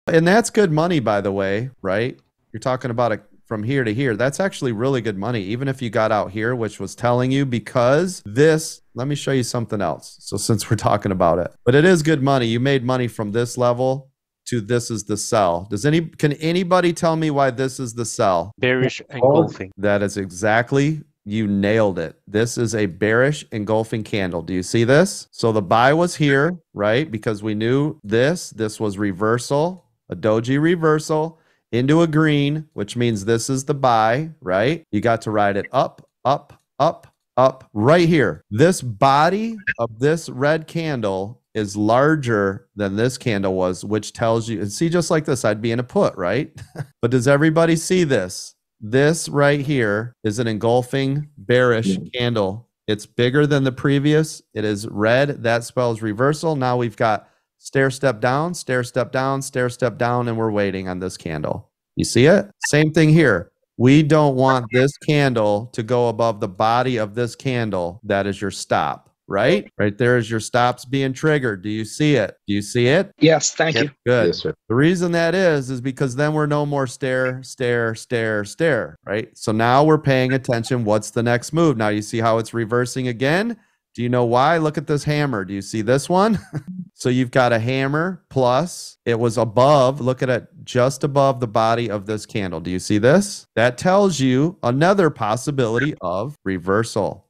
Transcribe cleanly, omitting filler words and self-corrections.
And that's good money, by the way, right? You're talking about it from here to here. That's actually really good money, even if you got out here, which was telling you because this, let me show you something else. So since we're talking about it, but it is good money. You made money from this level to this is the sell. Can anybody tell me why this is the sell? Bearish engulfing. That is exactly, you nailed it. This is a bearish engulfing candle. Do you see this? So the buy was here, right? Because we knew this was reversal, a doji reversal into a green, which means this is the buy, right? You got to ride it up, up, up, up right here. This body of this red candle is larger than this candle was, which tells you, and see, just like this, I'd be in a put, right? But does everybody see this? This right here is an engulfing bearish candle. It's bigger than the previous. It is red. That spells reversal. Now we've got stair step down, stair step down, stair step down, and we're waiting on this candle. You see it? Same thing here. We don't want this candle to go above the body of this candle. That is your stop, right? Right there is your stops being triggered. Do you see it? Do you see it? Yes, thank you. Good. Yes, sir. The reason that is because then we're no more stare, stare, stare, stare, right? So now we're paying attention. What's the next move? Now you see how it's reversing again? Do you know why? Look at this hammer. Do you see this one? So you've got a hammer plus it was above, look at it, just above the body of this candle. Do you see this? That tells you another possibility of reversal.